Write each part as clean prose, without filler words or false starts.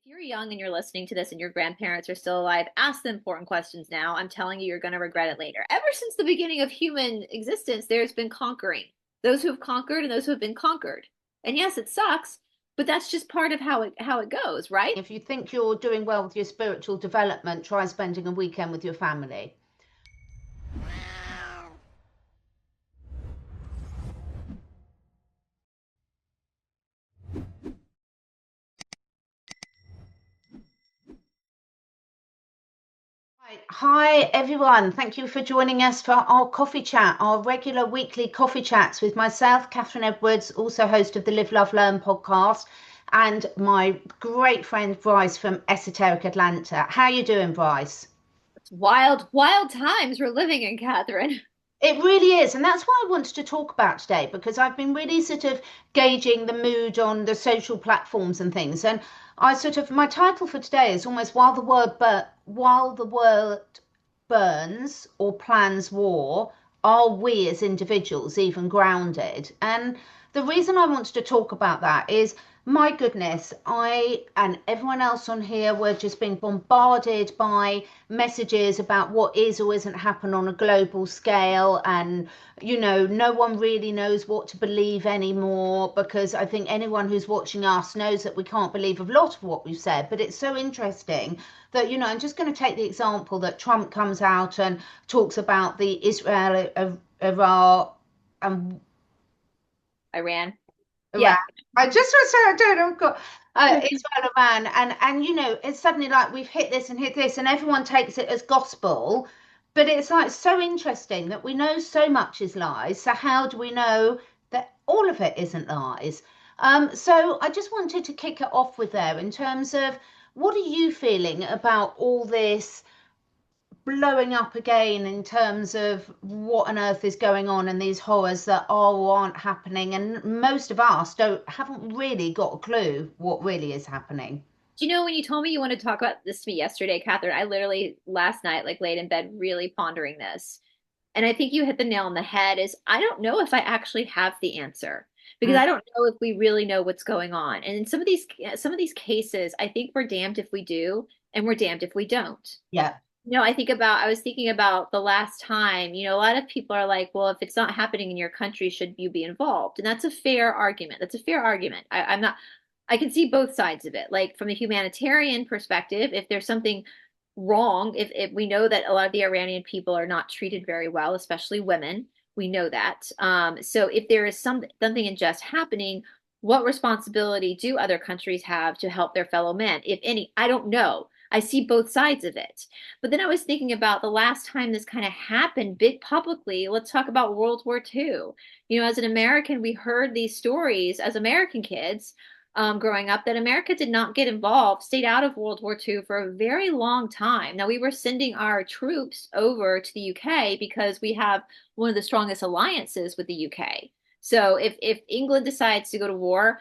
you're young and you're listening to this and your grandparents are still alive, ask the important questions now. I'm telling you, you're going to regret it later. Ever since the beginning of human existence, there's been conquering. Those who have conquered and those who have been conquered. And yes, it sucks, but that's just part of how it goes, right? If you think you're doing well with your spiritual development, try spending a weekend with your family. Hi everyone, thank you for joining us for our coffee chat, our regular weekly coffee chats with myself, Catherine Edwards, also host of the Live, Love, Learn podcast, and my great friend Brice from Esoteric Atlanta. How are you doing, Brice? It's wild, wild times we're living in, Catherine. It really is, and that's what I wanted to talk about today because I've been really sort of gauging the mood on the social platforms and things. And my title for today is almost while the world burns or plans war, are we as individuals even grounded? And the reason I wanted to talk about that is, my goodness, I and everyone else on here were just being bombarded by messages about what is or isn't happening on a global scale. And, no one really knows what to believe anymore, because I think anyone who's watching us knows that we can't believe a lot of what we've said. But it's so interesting that, I'm just going to take the example that Trump comes out and talks about the Iran and Iran. Iran. Yeah. I just want to say I don't know. Israel, Iran, and it's suddenly like we've hit this and hit this, and everyone takes it as gospel. But it's like so interesting that we know so much is lies. So how do we know that all of it isn't lies? So I just wanted to kick it off with there in terms of, what are you feeling about all this blowing up again in terms of what on earth is going on and these horrors that are or aren't happening, and most of us haven't really got a clue what really is happening. Do you know when you told me you wanted to talk about this to me yesterday, Catherine, I literally last night like laid in bed really pondering this. And I think you hit the nail on the head is I don't know if I actually have the answer because Mm, I don't know if we really know what's going on. And in some of these cases, I think we're damned if we do and we're damned if we don't. yeah. I was thinking about the last time, a lot of people are like, well, if it's not happening in your country, should you be involved? And that's a fair argument. That's a fair argument. I'm not, I can see both sides of it. Like from a humanitarian perspective, if there's something wrong, if we know that a lot of the Iranian people are not treated very well, especially women, we know that. So if there is something unjust happening, what responsibility do other countries have to help their fellow men, if any? I don't know. I see both sides of it. But then I was thinking about the last time this kind of happened big publicly. Let's talk about World War II. As an American, we heard these stories as American kids growing up that America did not get involved, stayed out of World War II for a very long time. Now, we were sending our troops over to the UK because we have one of the strongest alliances with the UK. So if England decides to go to war,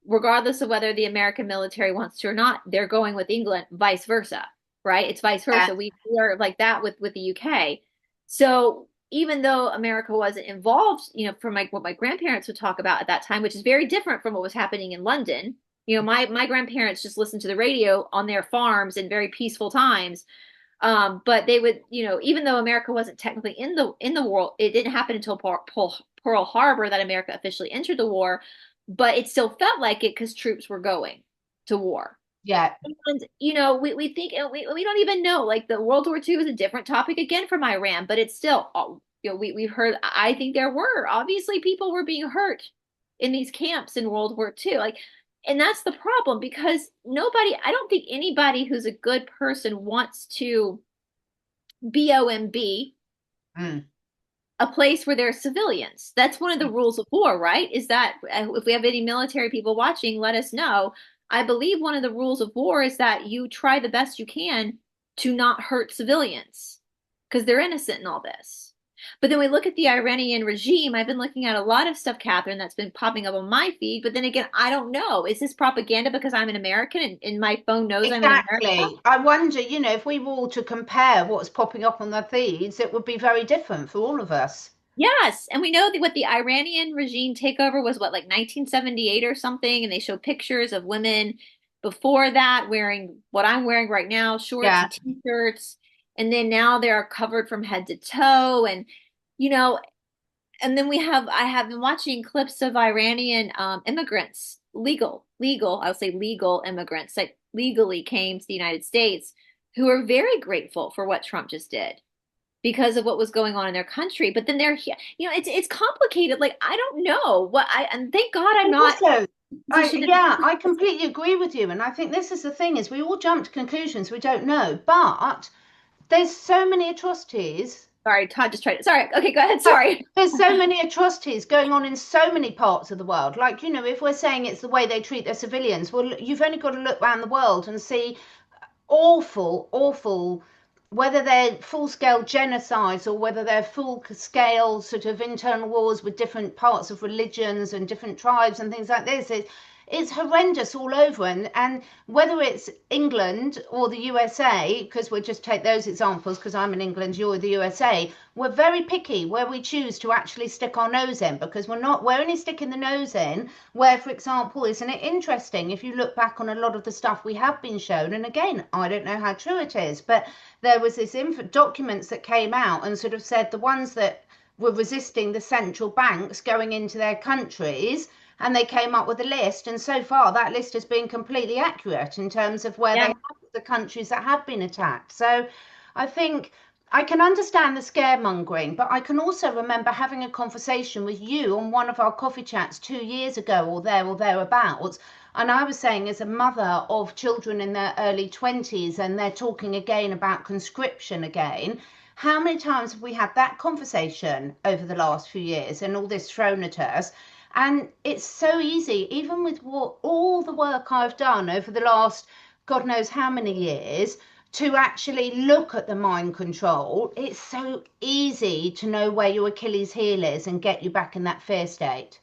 regardless of whether the American military wants to or not, they're going with England, vice versa, right? It's vice Yeah. versa. We are like that with the UK. So even though America wasn't involved, from what my grandparents would talk about at that time, which is very different from what was happening in London. My grandparents just listened to the radio on their farms in very peaceful times. But they would, even though America wasn't technically in the war, it didn't happen until Pearl Harbor that America officially entered the war, but it still felt like it because troops were going to war. Yeah. And we think we don't even know. Like the World War II is a different topic again from Iran, but it's still we've heard. I think there were obviously people were being hurt in these camps in World War II. Like, and that's the problem because I don't think anybody who's a good person wants to BOMB Mm. a place where there are civilians. That's one of the rules of war, right? Is that if we have any military people watching, let us know. I believe one of the rules of war is that you try the best you can to not hurt civilians because they're innocent in all this. But then we look at the Iranian regime. I've been looking at a lot of stuff, Catherine, that's been popping up on my feed. But then again, I don't know. Is this propaganda because I'm an American and my phone knows I'm in America? Exactly. I wonder, if we were all to compare what's popping up on the feeds, it would be very different for all of us. Yes, and we know that what the Iranian regime takeover was what, like 1978 or something, and they show pictures of women before that wearing what I'm wearing right now, shorts Yeah. and t-shirts, and then now they're covered from head to toe, and you know, and then I have been watching clips of Iranian immigrants, I'll say legal immigrants that legally came to the United States, who are very grateful for what Trump just did because of what was going on in their country. But then they're here, it's complicated. Like I don't know and thank God I'm And not also, in a position to. I completely agree with you. And I think this is the thing is we all jump to conclusions we don't know. But there's so many atrocities. Sorry, Todd just tried it. Sorry. Okay, go ahead. Sorry. There's so many atrocities going on in so many parts of the world. Like, if we're saying it's the way they treat their civilians, well, you've only got to look around the world and see awful, awful, whether they're full scale genocides or whether they're full scale sort of internal wars with different parts of religions and different tribes and things like this. It's horrendous all over. And whether it's England or the USA, because we'll just take those examples because I'm in England, you're the USA, we're very picky where we choose to actually stick our nose in because we're only sticking the nose in where, for example, isn't it interesting if you look back on a lot of the stuff we have been shown, and again, I don't know how true it is, but there was this documents that came out and sort of said the ones that were resisting the central banks going into their countries, and they came up with a list, and so far that list has been completely accurate in terms of where they Yeah. have the countries that have been attacked. So I think I can understand the scaremongering, but I can also remember having a conversation with you on one of our coffee chats 2 years ago or thereabouts. And I was saying, as a mother of children in their early 20s, and they're talking again about conscription again. How many times have we had that conversation over the last few years and all this thrown at us? And it's so easy, even with all the work I've done over the last God knows how many years, to actually look at the mind control. It's so easy to know where your Achilles heel is and get you back in that fear state.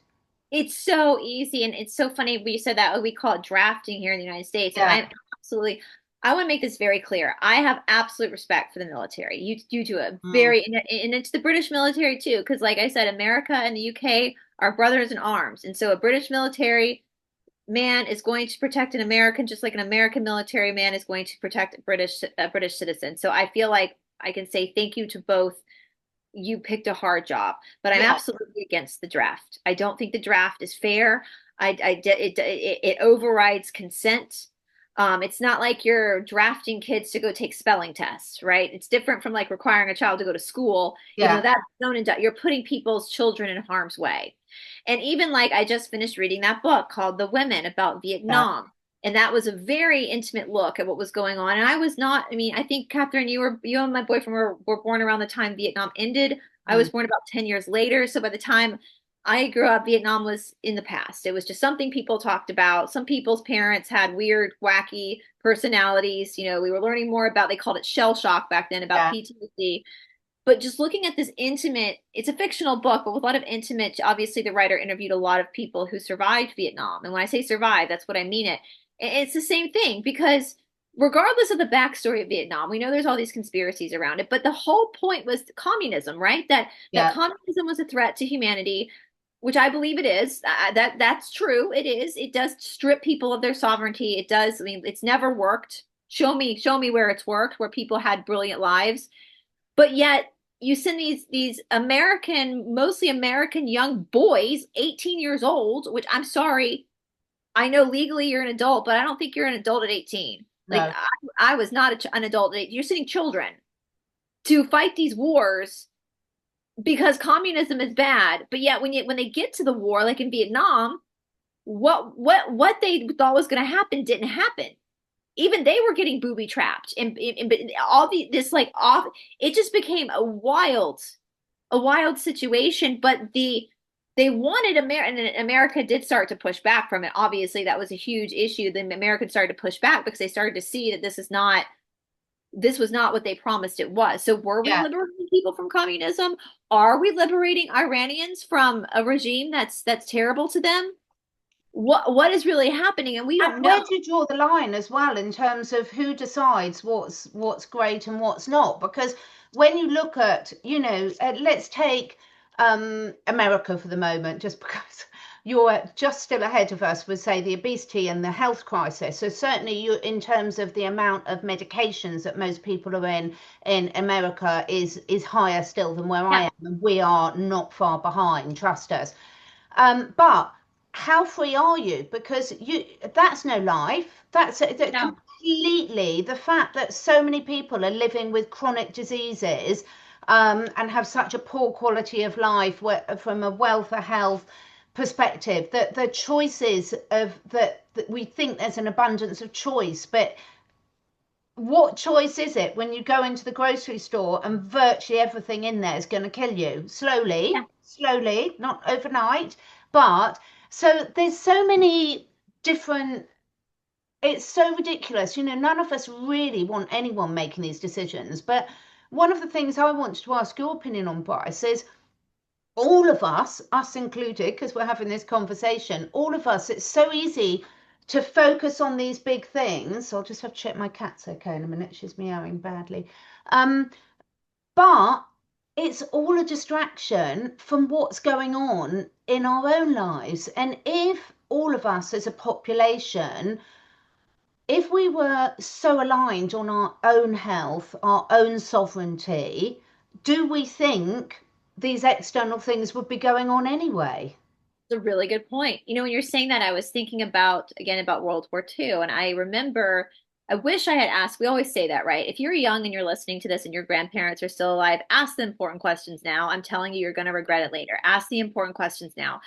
It's so easy, and it's so funny we said that we call it drafting here in the United States, and Yeah. absolutely I want to make this very clear. I have absolute respect for the military. You do a Mm. very and it's the British military too, because like I said, America and the UK are brothers in arms, and so a British military man is going to protect an American just like an American military man is going to protect a British citizen. So I feel like I can say thank you to both. You picked a hard job, but I'm Yeah. absolutely against the draft. I don't think the draft is fair. It overrides consent. It's not like you're drafting kids to go take spelling tests, right? It's different from like requiring a child to go to school. Yeah. That's known and you're putting people's children in harm's way. And even like I just finished reading that book called The Women about Yeah. Vietnam. And that was a very intimate look at what was going on. And I was not, I mean, I think Catherine, you and my boyfriend were born around the time Vietnam ended. I Mm. was born about 10 years later. So by the time I grew up, Vietnam was in the past. It was just something people talked about. Some people's parents had weird, wacky personalities. We were learning more about, they called it shell shock back then, about Yeah. PTSD. But just looking at this intimate, it's a fictional book, but with a lot of intimate, obviously the writer interviewed a lot of people who survived Vietnam. And when I say survive, that's what I mean it. It's the same thing because regardless of the backstory of Vietnam, we know there's all these conspiracies around it, but the whole point was communism, right? That Yeah. communism was a threat to humanity, which I believe it is. That's true. It is. It does strip people of their sovereignty. It does. I mean, it's never worked. Show me where it's worked, where people had brilliant lives. But yet you send these mostly American young boys, 18 years old, which I'm sorry, I know legally you're an adult, but I don't think you're an adult at 18. Like No. I was not an adult at 18. You're sending children to fight these wars because communism is bad. But yet when they get to the war, like in Vietnam, what they thought was going to happen didn't happen. Even they were getting booby trapped, and all this like off. It just became a wild situation. But they wanted America, and America did start to push back from it. Obviously, that was a huge issue. The Americans started to push back because they started to see that this was not what they promised it was. So were we Yeah. liberating people from communism? Are we liberating Iranians from a regime that's terrible to them? What is really happening? And we don't And where know. do you draw the line as well in terms of who decides what's great and what's not? Because when you look at, let's take America for the moment, just because, you're just still ahead of us with, say, the obesity and the health crisis. So certainly, you, in terms of the amount of medications that most people are in America, is higher still than where I Yeah. am, and we are not far behind. Trust us. But how free are you? Because that's no life. That's that No. completely the fact that so many people are living with chronic diseases, and have such a poor quality of life from a welfare health perspective, that the choices that we think there's an abundance of choice, but what choice is it when you go into the grocery store and virtually everything in there is going to kill you Yeah. slowly, not overnight. But so there's so many different, it's so ridiculous. None of us really want anyone making these decisions. But one of the things I wanted to ask your opinion on, Brice, is all of us included, because we're having this conversation, all of us, it's so easy to focus on these big things. I'll just have to check my cat's okay in a minute. She's meowing badly. Um, but it's all a distraction from what's going on in our own lives. And if all of us as a population, if we were so aligned on our own health, our own sovereignty, do we think these external things would be going on anyway? It's a really good point. When you're saying that, I was thinking about, again, about World War II. And I remember, I wish I had asked, we always say that, right? If you're young and you're listening to this and your grandparents are still alive, ask the important questions now. I'm telling you, you're going to regret it later. Ask the important questions now.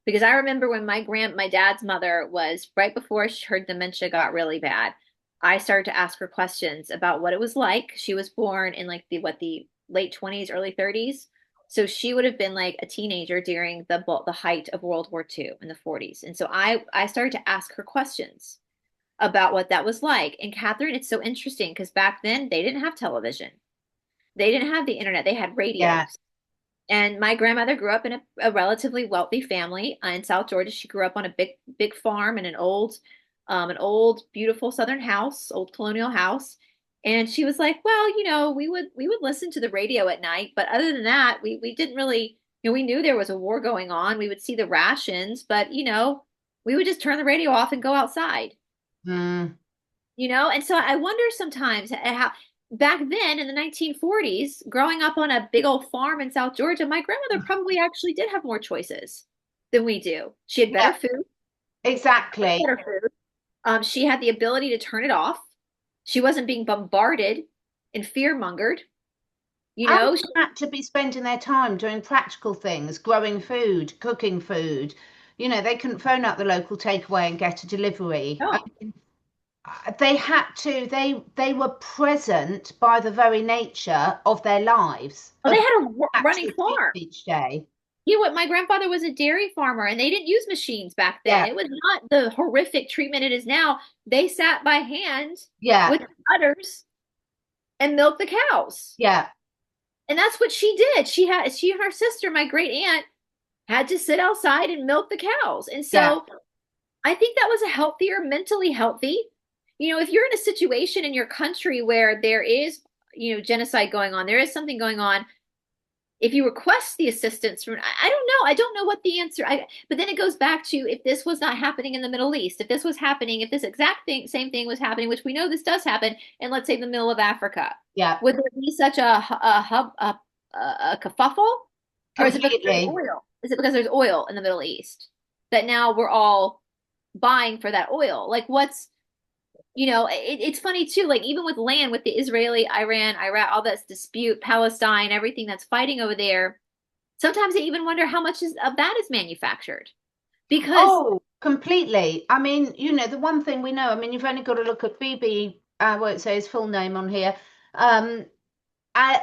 Because I remember when my dad's mother was right before her dementia got really bad, I started to ask her questions about what it was like. She was born in like the late 20s, early 30s. So she would have been like a teenager during the height of World War II in the 40s. And so I started to ask her questions about what that was like. And Catherine, it's so interesting because back then they didn't have television. They didn't have the internet. They had Yeah, radios. And my grandmother grew up in a relatively wealthy family in South Georgia. She grew up on a big farm in an old, beautiful Southern house, old colonial house. And she was like, well, we would listen to the radio at night, but other than that, we didn't really, we knew there was a war going on. We would see the rations, but we would just turn the radio off and go outside. mm, And so I wonder sometimes how back then in the 1940s, growing up on a big old farm in South Georgia, my grandmother probably actually did have more choices than we do. She had yeah, better food, exactly. better food. She had the ability to turn it off. She wasn't being bombarded and fear mongered. You And know, they had to be spending their time doing practical things, growing food, cooking food. They couldn't phone up the local takeaway and get a delivery. no. They had to, they were present by the very nature of their lives, Well, they of had a running actually doing farm. each day. What my grandfather was a dairy farmer and they didn't use machines back then. Yeah, It was not the horrific treatment it is now. They sat by hand yeah, with udders and milked the cows. yeah, And that's what she did. She and her sister, my great aunt, had to sit outside and milk the cows. And yeah. so I think that was a healthier, mentally healthy. If you're in a situation in your country where there is, genocide going on, there is something going on, if you request the assistance from, I don't know. I don't know what the answer. But then it goes back to if this was not happening in the Middle East, if this was happening, if this exact same thing was happening, which we know this does happen, and let's say the middle of Africa, Yeah, would there be such a kerfuffle, or is it because there's completely. oil? Is it because there's oil in the Middle East that now we're all buying for that oil? Like, it's funny too, like even with land, with the Israeli, Iran, Iraq, all this dispute, Palestine, everything that's fighting over there, sometimes I even wonder how much of that is manufactured. Because Oh, completely. I mean, the one thing we know, I mean, you've only got to look at Bibi, I won't say his full name on here. Um,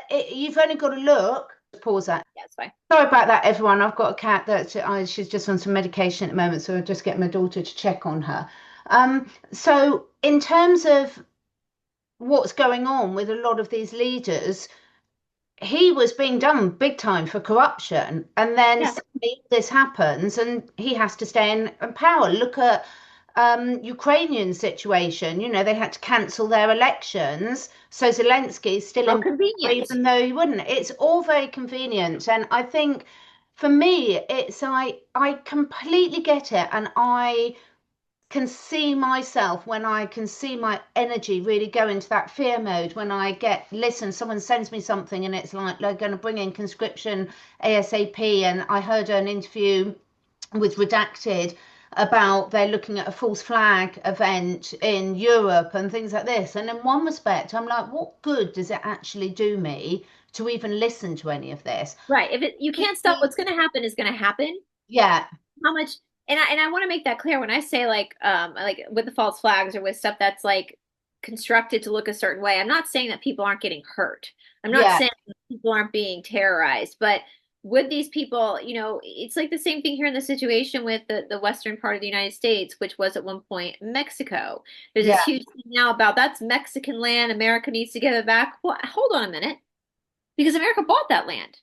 you've only got to look. Pause that. yeah, it's fine. Sorry about that, everyone. I've got a cat that she's just on some medication at the moment, so I'll just get my daughter to check on her. So in terms of what's going on with a lot of these leaders, he was being done big time for corruption, and then Yeah. suddenly this happens, and he has to stay in power. Look at Ukrainian situation. They had to cancel their elections, so Zelensky's still Well, in power, convenient. even though he wouldn't. It's all very convenient, and I think for me, it's I completely get it, and I can see myself when I can see my energy really go into that fear mode when I listen, someone sends me something and it's like they're going to bring in conscription ASAP. And I heard an interview with Redacted about they're looking at a false flag event in Europe and things like this. And in one respect, I'm like, what good does it actually do me to even listen to any of this? Right. If you can't stop what's going to happen is going to happen. Yeah, How much, and I want to make that clear when I say like with the false flags or with stuff that's like constructed to look a certain way. I'm not saying that people aren't getting hurt. I'm not yeah, saying that people aren't being terrorized, but with these people, it's like the same thing here in the situation with the western part of the United States, which was at one point Mexico. There's this yeah. huge thing now about that's Mexican land. America needs to give it back. Well, hold on a minute, because America bought that land.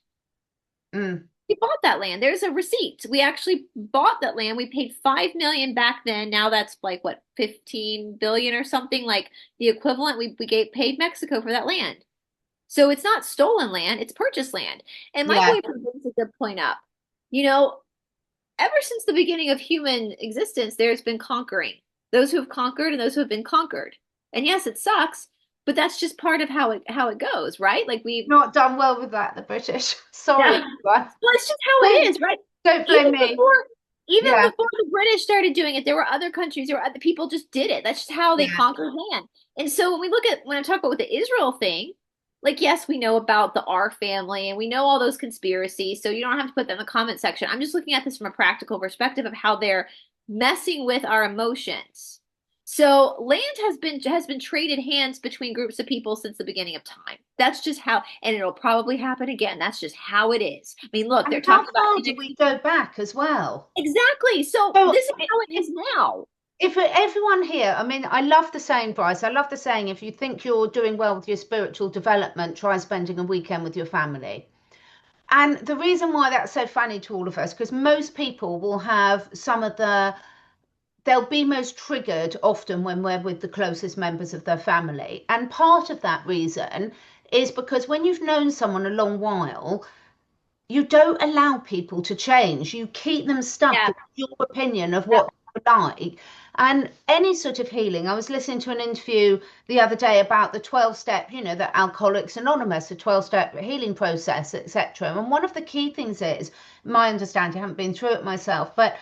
Mm, We bought that land. There's a receipt. We actually bought that land. We paid 5 million back then. Now that's like what, 15 billion or something, like the equivalent. We paid Mexico for that land. So it's not stolen land, it's purchased land. And my yeah. boyfriend brings a good point up. You know, ever since the beginning of human existence, there's been conquering. Those who have conquered and those who have been conquered. And yes, it sucks, but that's just part of how it goes, right? Like we've Not done well with that, the British. Sorry, yeah. everyone. Well, it's just how it Don't, is, right? don't blame Even me. before even Yeah, before the British started doing it, there were other countries, there were other people just did it. That's just how they yeah. conquered land. And so when I talk about with the Israel thing, like yes, we know about the R family and we know all those conspiracies, so you don't have to put them in the comment section. I'm just looking at this from a practical perspective of how they're messing with our emotions. So land has been traded hands between groups of people since the beginning of time. That's just how, and it'll probably happen again. That's just how it is. I mean, look, they're And how talking about far do we annexing. go back as well? Exactly. So So this is how it is now. if everyone here, I mean, I love the saying, Brice, I love the saying, if you think you're doing well with your spiritual development, try spending a weekend with your family. And the reason why that's so funny to all of us, because most people will have they'll be most triggered often when we're with the closest members of their family. And part of that reason is because when you've known someone a long while, you don't allow people to change. You keep them stuck Yeah. in your opinion of Yeah. what they like. And any sort of healing, I was listening to an interview the other day about the 12 step, the Alcoholics Anonymous, the 12-step healing process, etc. And one of the key things is, my understanding, I haven't been through it myself, but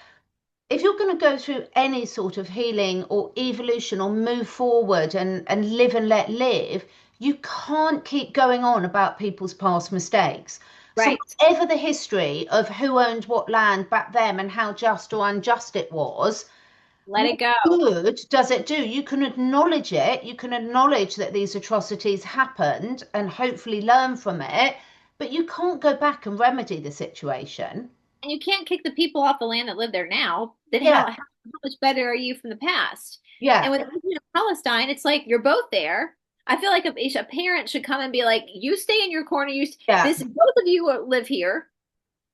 if you're going to go through any sort of healing or evolution or move forward and live and let live, you can't keep going on about people's past mistakes. So, Right. whatever the history of who owned what land back then and how just or unjust it was, Let what it go. good does it do? You can acknowledge it, you can acknowledge that these atrocities happened and hopefully learn from it, but you can't go back and remedy the situation. And you can't kick the people off the land that live there now. Then Yeah, how much better are you from the past? And yeah, with Palestine, it's like you're both there. I feel like a parent should come and be like, "You stay in your corner. yeah. This both of you live here."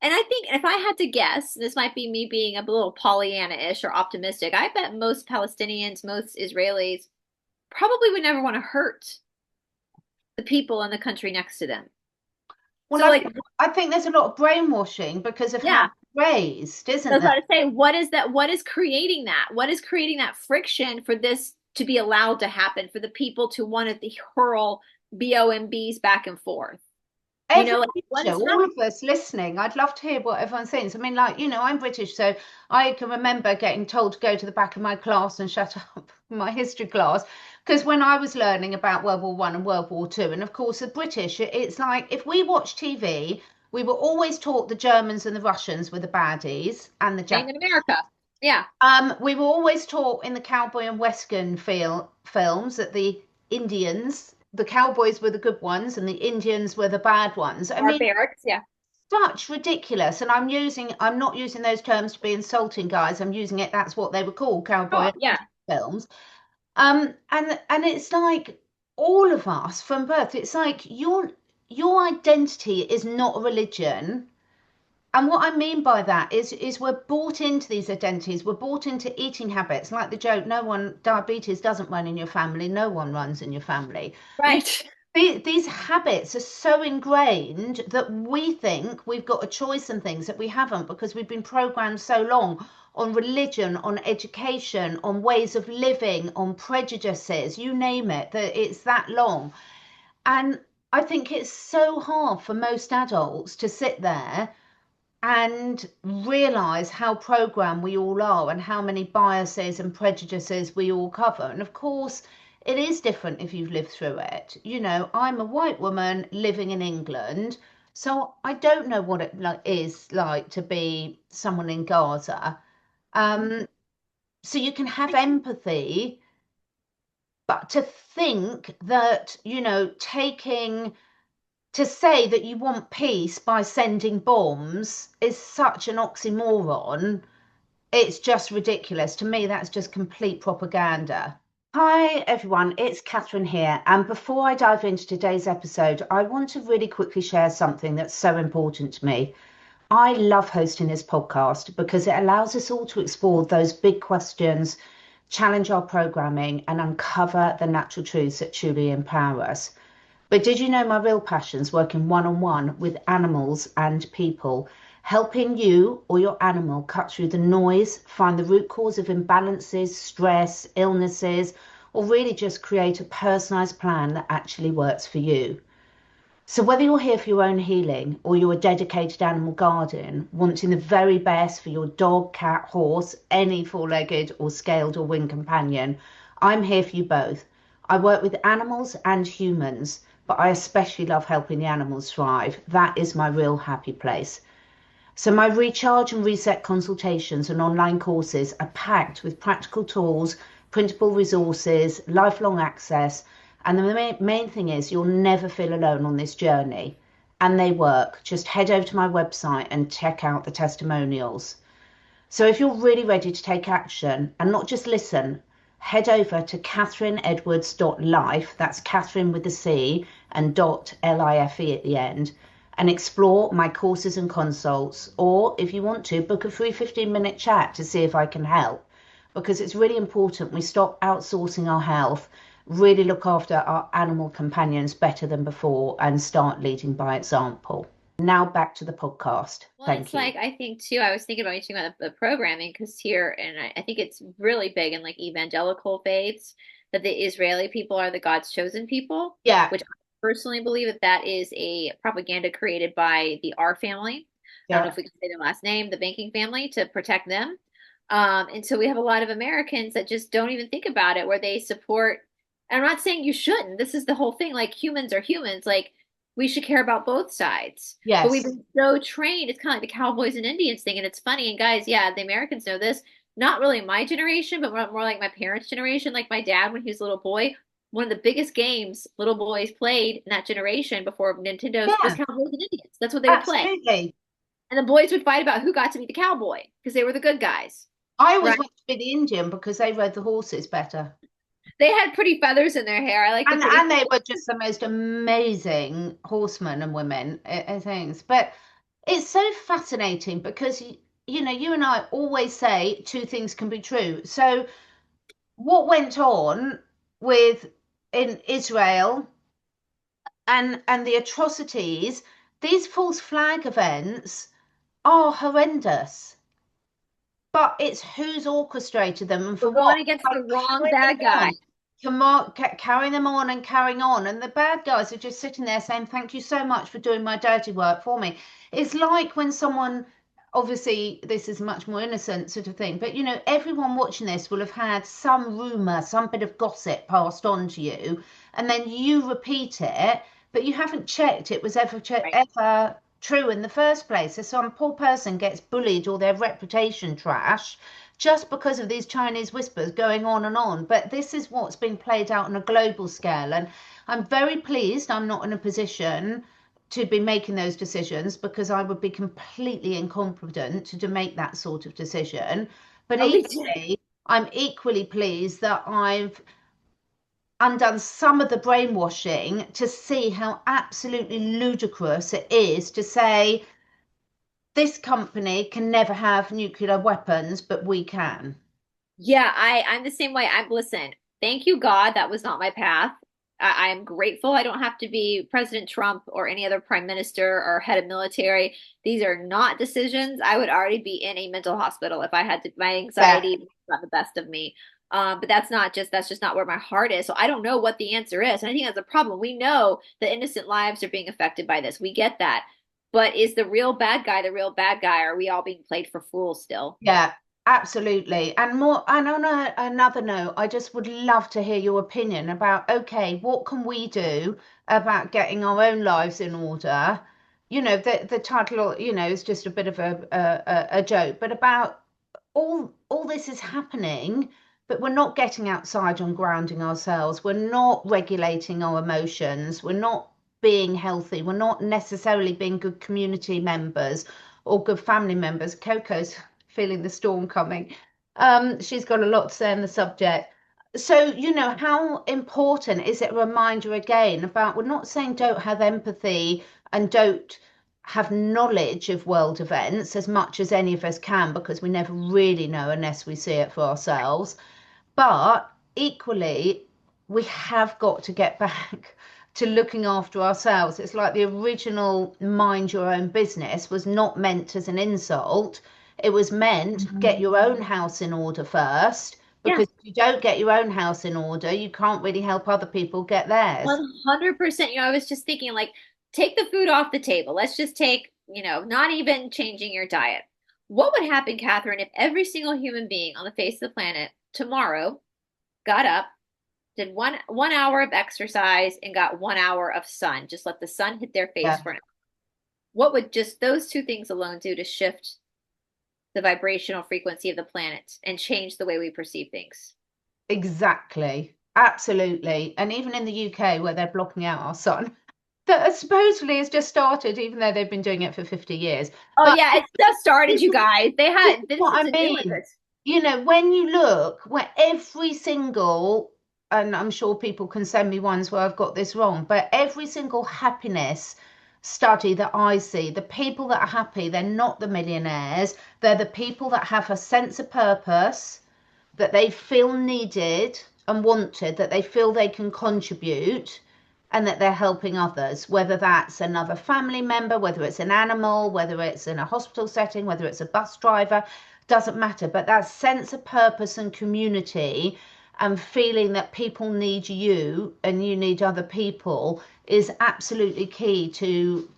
And I think if I had to guess, this might be me being a little Pollyanna-ish or optimistic. I bet most Palestinians, most Israelis probably would never want to hurt the people in the country next to them. Well, So like, I think there's a lot of brainwashing because of how yeah, it's raised, isn't that's there? what I say. What is that? What is creating that? What is creating that friction for this to be allowed to happen, for the people to want to hurl BOMBs back and forth? Like Everybody, what so is all happening? of us listening, I'd love to hear what everyone thinks. I mean, like, I'm British, so I can remember getting told to go to the back of my class and shut up my history class. Because when I was learning about World War I and World War II, and of course the British, it's like if we watch TV, we were always taught the Germans and the Russians were the baddies and the Same Japanese. in America. Yeah, We were always taught in the cowboy and western films that the cowboys were the good ones and the Indians were the bad ones. I mean, barbarics. Yeah. such ridiculous. And I'm not using those terms to be insulting, guys. I'm using it, that's what they were called, cowboy Oh, and yeah. western films. And it's like all of us from birth, it's like your identity is not a religion. And what I mean by that is we're bought into these identities. We're bought into eating habits, like the joke, diabetes doesn't run in your family, no one runs in your family. We Right. These habits are so ingrained that we think we've got a choice in things that we haven't, because we've been programmed so long on religion, on education, on ways of living, on prejudices, you name it, that it's that long. And I think it's so hard for most adults to sit there and realize how programmed we all are and how many biases and prejudices we all cover. And of course, it is different if you've lived through it. You know, I'm a white woman living in England, so I don't know what it is like to be someone in Gaza. Um, so you can have empathy, but to think that, you know, taking to say that you want peace by sending bombs is such an oxymoron. It's just ridiculous. To me, that's just complete propaganda. Hi, everyone. It's Catherine here. And before I dive into today's episode, I want to really quickly share something that's so important to me. I love hosting this podcast because it allows us all to explore those big questions, challenge our programming, and uncover the natural truths that truly empower us. But did you know my real passion's working one-on-one with animals and people, helping you or your animal cut through the noise, find the root cause of imbalances, stress, illnesses, or really just create a personalized plan that actually works for you. So whether you're here for your own healing or you're a dedicated animal guardian, wanting the very best for your dog, cat, horse, any four-legged or scaled or winged companion, I'm here for you both. I work with animals and humans, but I especially love helping the animals thrive. That is my real happy place. So my recharge and reset consultations and online courses are packed with practical tools, printable resources, lifelong access, and the main thing is you'll never feel alone on this journey. And they work. Just head over to my website and check out the testimonials. So if you're really ready to take action and not just listen, head over to CatherineEdwards.life, that's Catherine with the C and .life at the end, and explore my courses and consults. Or if you want to, book a free 15-minute chat to see if I can help. Because it's really important we stop outsourcing our health, really look after our animal companions better than before, and start leading by example. Now back to the podcast. Well, Thank it's you. like I think too. I was thinking about you talking about the programming because here, and I think it's really big in like evangelical faiths that the Israeli people are the God's chosen people, Yeah, which I personally believe that that is a propaganda created by the R family. I don't know yeah. if we can say their last name, the banking family, to protect them. And so we have a lot of Americans that just don't even think about it, where they support. And I'm not saying you shouldn't. This is the whole thing. Like humans are humans. Like we should care about both sides. But we've Yes. been so trained. It's kind of like the Cowboys and Indians thing. And it's funny. And guys, yeah, the Americans know this. Not really my generation, but more like my parents' generation. Like my dad, when he was a little boy, one of the biggest games little boys played in that generation before Nintendo's was Yeah, Cowboys and Indians. That's what they would play. absolutely. And the boys would fight about who got to be the cowboy because they were the good guys. I always Right. wanted to be the Indian because they rode the horses better. They had pretty feathers in their hair. I like the pretty And they were just the most amazing horsemen and women and things. But it's so fascinating because, you know, you and I always say two things can be true. So what went on with in Israel and the atrocities, these false flag events are horrendous. But it's who's orchestrated them and for We're going what? against By the wrong carrying them bad guy. on, carrying them on and carrying on. And the bad guys are just sitting there saying, thank you so much for doing my dirty work for me. It's like when someone, obviously, this is much more innocent sort of thing, but you know, everyone watching this will have had some rumor, some bit of gossip passed on to you, and then you repeat it, but you haven't checked it was Right. ever true in the first place. So some poor person gets bullied or their reputation trash just because of these Chinese whispers going on and on. But this is what's being played out on a global scale. And I'm very pleased I'm not in a position to be making those decisions because I would be completely incompetent to make that sort of decision. But Oh, me too. equally, I'm equally pleased that I've undone some of the brainwashing to see how absolutely ludicrous it is to say this company can never have nuclear weapons, but we can. Yeah, I'm the same way. I'm listen. Thank you, God, that was not my path. I am grateful I don't have to be President Trump or any other prime minister or head of military. These are not decisions. I would already be in a mental hospital if I had to, my Yeah, anxiety got the best of me. But that's just not where my heart is. So I don't know what the answer is. And I think that's a problem. We know that innocent lives are being affected by this. We get that. But is the real bad guy the real bad guy? Or are we all being played for fools still? yeah, absolutely. And more, and on another note, I just would love to hear your opinion about, okay, what can we do about getting our own lives in order? The title, is just a bit of a joke, but about all this is happening, but we're not getting outside and grounding ourselves. We're not regulating our emotions. We're not being healthy. We're not necessarily being good community members or good family members. Coco's feeling the storm coming. She's got a lot to say on the subject. So, how important is it a reminder again about we're not saying don't have empathy and don't have knowledge of world events as much as any of us can because we never really know unless we see it for ourselves. But equally, we have got to get back to looking after ourselves. It's like the original mind your own business was not meant as an insult. It was meant get your own house in order first, Yeah, because if you don't get your own house in order, you can't really help other people get theirs. 100%. I was just thinking, like, take the food off the table. Let's just take, not even changing your diet. What would happen, Catherine, if every single human being on the face of the planet tomorrow got up, did one hour of exercise, and got 1 hour of sun? Just let the sun hit their face Yeah, for an hour. What would just those two things alone do to shift the vibrational frequency of the planet and change the way we perceive things? exactly. Absolutely. And even in the UK, where they're blocking out our sun, that supposedly has just started, even though they've been doing it for 50 years. Oh But yeah, it's just started, this you is, guys. They this had is this what has I to do with mean. it. When you look, where every single, and I'm sure people can send me ones where I've got this wrong, but every single happiness study that I see, the people that are happy, they're not the millionaires. They're the people that have a sense of purpose, that they feel needed and wanted, that they feel they can contribute, and that they're helping others, whether that's another family member, whether it's an animal, whether it's in a hospital setting, whether it's a bus driver, doesn't matter. But that sense of purpose and community and feeling that people need you and you need other people is absolutely key to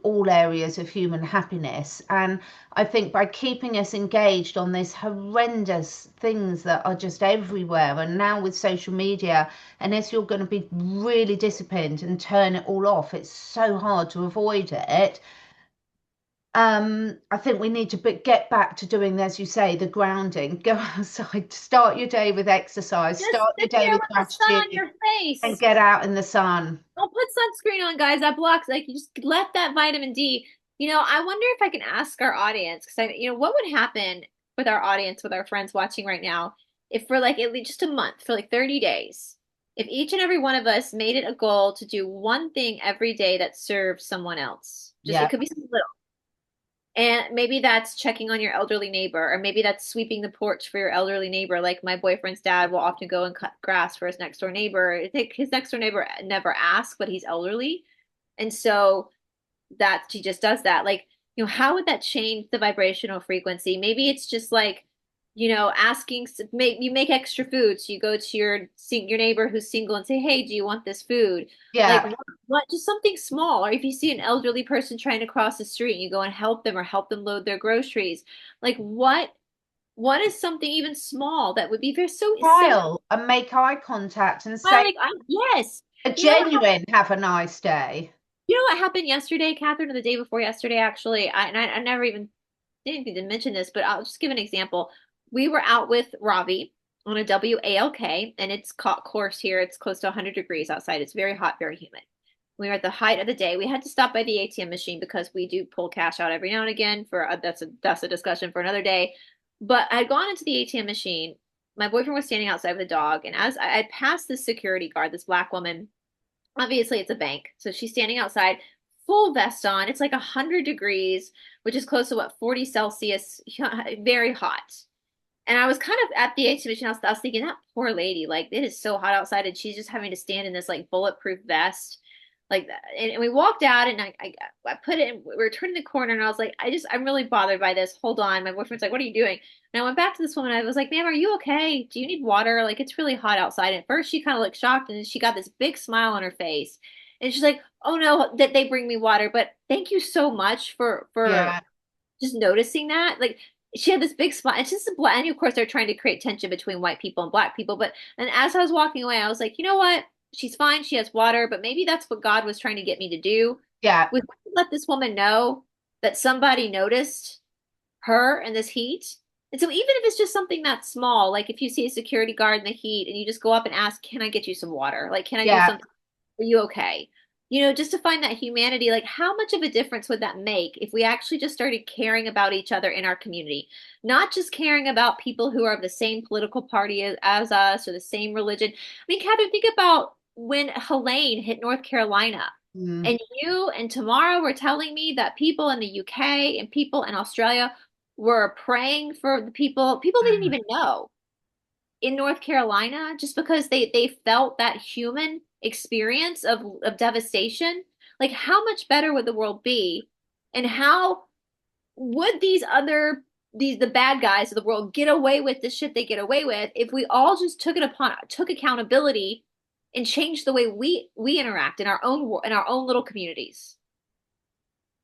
all areas of human happiness. And I think by keeping us engaged on these horrendous things that are just everywhere, and now with social media, unless you're going to be really disciplined and turn it all off, it's so hard to avoid it. I think we need to get back to doing, as you say, the grounding. Go outside, start your day with exercise, Just start your sit day there with with the sun on gratitude, your and face. get out in the sun. Don't put sunscreen on, guys. That blocks. Like, you just let that vitamin D. I wonder if I can ask our audience, because what would happen with our audience, with our friends watching right now, if for like at least just a month, for like 30 days, if each and every one of us made it a goal to do one thing every day that serves someone else. Just it Yeah, could be something little. And maybe that's checking on your elderly neighbor, or maybe that's sweeping the porch for your elderly neighbor. Like my boyfriend's dad will often go and cut grass for his next door neighbor. I think his next door neighbor never asks, but he's elderly. And so that she just does that. Like, how would that change the vibrational frequency? Maybe it's just like, asking, you make extra food. So you go to your neighbor who's single and say, hey, do you want this food? Like, yeah. just something small. Or if you see an elderly person trying to cross the street, you go and help them or help them load their groceries. Like, what is something even small that would be very so simple? Smile and make eye contact and Well, say like, yes. a You know what genuine have a nice day. happened yesterday, Catherine, or the day before yesterday, actually? I never even didn't even mention this, but I'll just give an example. We were out with Ravi on a WALK, and it's caught course here. It's close to 100 degrees outside. It's very hot, very humid. We were at the height of the day. We had to stop by the ATM machine because we do pull cash out every now and again. That's a discussion for another day. But I'd gone into the ATM machine. My boyfriend was standing outside with a dog, and as I passed this security guard, this black woman, obviously it's a bank, so she's standing outside, full vest on. It's like 100 degrees, which is close to what, 40 Celsius, very hot. And I was kind of at the age of I was thinking that poor lady, like it is so hot outside and she's just having to stand in this like bulletproof vest. Like that. And we walked out and I put it in, we were turning the corner and I was like, I'm really bothered by this. Hold on. My boyfriend's like, what are you doing? And I went back to this woman. I was like, ma'am, are you okay? Do you need water? Like it's really hot outside. And at first she kind of looked shocked and then she got this big smile on her face. And she's like, oh no, that they bring me water. But thank you so much for Yeah, just noticing that. Like she had this big smile. It's just a black, and of course they're trying to create tension between white people and black people. But and as I was walking away, I was like, you know what? She's fine. She has water, but maybe that's what God was trying to get me to do. yeah, Was let this woman know that somebody noticed her in this heat. And so even if it's just something that's small, like if you see a security guard in the heat and you just go up and ask, can I get you some water? Like, can I do yeah. something? Are you okay? You know, just to find that humanity, like how much of a difference would that make if we actually just started caring about each other in our community? Not just caring about people who are of the same political party as us or the same religion. I mean, Catherine, think about when Helene hit North Carolina. Mm, And you and Tamara were telling me that people in the UK and people in Australia were praying for the people they didn't mm. even know in North Carolina just because they felt that human experience of devastation. Like how much better would the world be? And how would the bad guys of the world get away with the shit they get away with if we all just took accountability and changed the way we interact in our own little communities?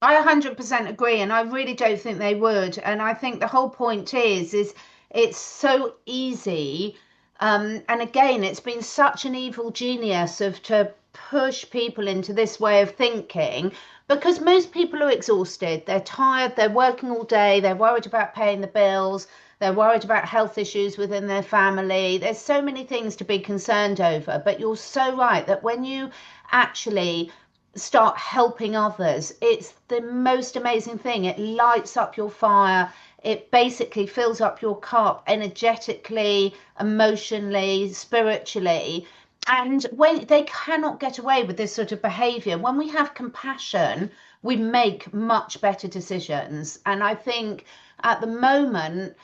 I 100% agree, and I really don't think they would. And I think the whole point is it's so easy. And again, it's been such an evil genius of to push people into this way of thinking because most people are exhausted. They're tired. They're working all day. They're worried about paying the bills. They're worried about health issues within their family. There's so many things to be concerned over. But you're so right that when you actually start helping others, it's the most amazing thing. It lights up your fire. It basically fills up your cup energetically, emotionally, spiritually. And when they cannot get away with this sort of behavior, when we have compassion, we make much better decisions. And I think at the moment,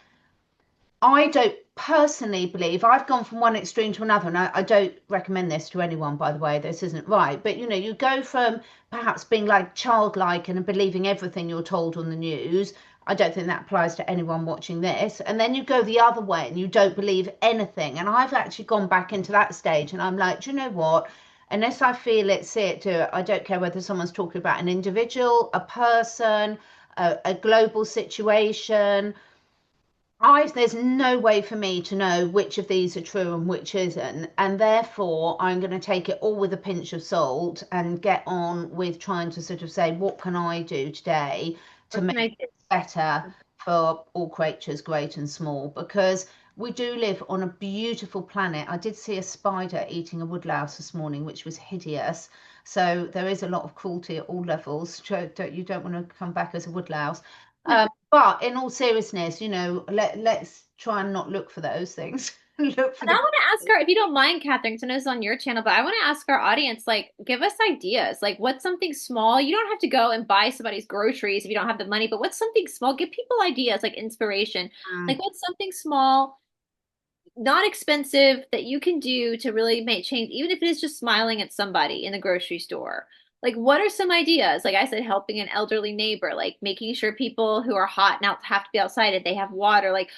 I don't personally believe I've gone from one extreme to another, and I don't recommend this to anyone, by the way. This isn't right, but you know, you go from perhaps being like childlike and believing everything you're told on the news. I don't think that applies to anyone watching this. And then you go the other way and you don't believe anything. And I've actually gone back into that stage, and I'm like, do you know what? Unless I feel it, see it, do it. I don't care whether someone's talking about an individual, a person, a global situation. There's no way for me to know which of these are true and which isn't, and therefore I'm going to take it all with a pinch of salt and get on with trying to sort of say, what can I do today to What make can I it do? better for all creatures, great and small? Because we do live on a beautiful planet. I did see a spider eating a woodlouse this morning, which was hideous. So there is a lot of cruelty at all levels. You don't want to come back as a woodlouse. But in all seriousness, let's try and not look for those things. Look for And I the want to ask her, if you don't mind, Catherine, because I know it's on your channel, but I want to ask our audience, like, give us ideas. Like, what's something small? You don't have to go and buy somebody's groceries if you don't have the money, but what's something small? Give people ideas, like inspiration. Like, Mm. what's something small, not expensive that you can do to really make change, even if it is just smiling at somebody in the grocery store. Like, what are some ideas? Like I said, helping an elderly neighbor, like making sure people who are hot now have to be outside if they have water. Like,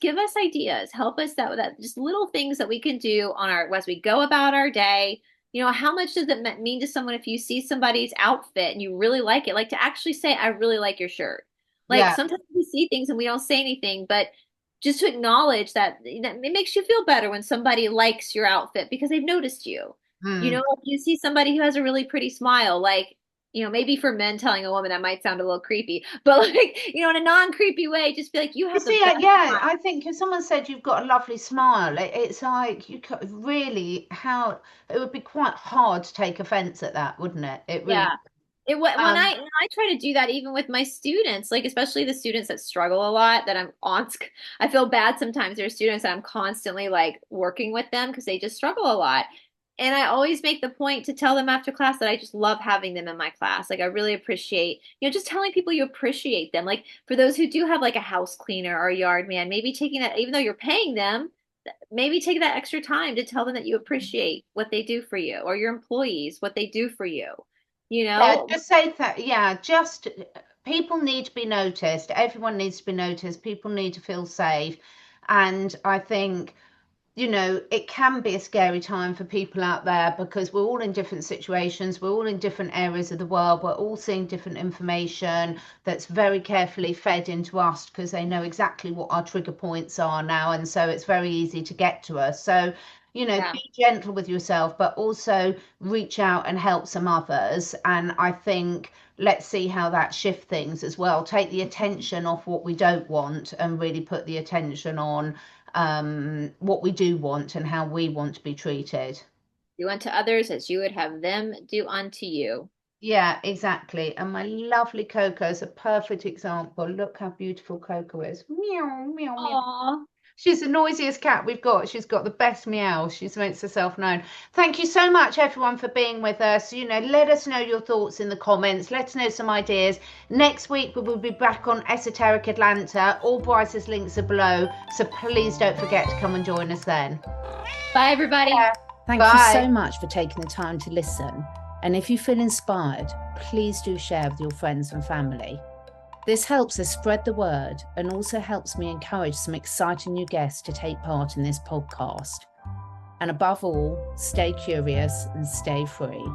give us ideas, help us that just little things that we can do on our as we go about our day. You know, how much does it mean to someone if you see somebody's outfit and you really like it? Like to actually say, I really like your shirt. Like Yeah. sometimes we see things and we don't say anything, but just to acknowledge that, it makes you feel better when somebody likes your outfit because they've noticed you. You know, Mm. if you see somebody who has a really pretty smile, like, maybe for men telling a woman that might sound a little creepy, but like, in a non-creepy way, just be like, you You have the see, best yeah, smile. I think if someone said you've got a lovely smile, it's like you could really how it would be quite hard to take offense at that, wouldn't it? It really. Yeah. When Um, I try to do that even with my students, like especially the students that struggle a lot, that I feel bad sometimes. There are students that I'm constantly like working with them because they just struggle a lot. And I always make the point to tell them after class that I just love having them in my class. Like I really appreciate, just telling people you appreciate them. Like for those who do have like a house cleaner or a yard man, maybe taking that, even though you're paying them, maybe take that extra time to tell them that you appreciate what they do for you, or your employees, what they do for you, you Yeah, know? just say that. Yeah, just people need to be noticed. Everyone needs to be noticed. People need to feel safe. And I think, it can be a scary time for people out there because we're all in different situations. We're all in different areas of the world. We're all seeing different information that's very carefully fed into us because they know exactly what our trigger points are now. And so it's very easy to get to us. So, Yeah. be gentle with yourself, but also reach out and help some others. And I think let's see how that shift things as well. Take the attention off what we don't want and really put the attention on what we do want and how we want to be treated. Do unto others as you would have them do unto you. Yeah, exactly. And my lovely Coco is a perfect example. Look how beautiful Coco is. Meow, meow, meow. Aw. She's the noisiest cat we've got. She's got the best meows. She makes herself known. Thank you so much, everyone, for being with us. Let us know your thoughts in the comments. Let us know some ideas. Next week, we will be back on Esoteric Atlanta. All Brice's links are below. So please don't forget to come and join us then. Bye, everybody. Yeah. Thank Bye. you so much for taking the time to listen. And if you feel inspired, please do share with your friends and family. This helps us spread the word and also helps me encourage some exciting new guests to take part in this podcast. And above all, stay curious and stay free.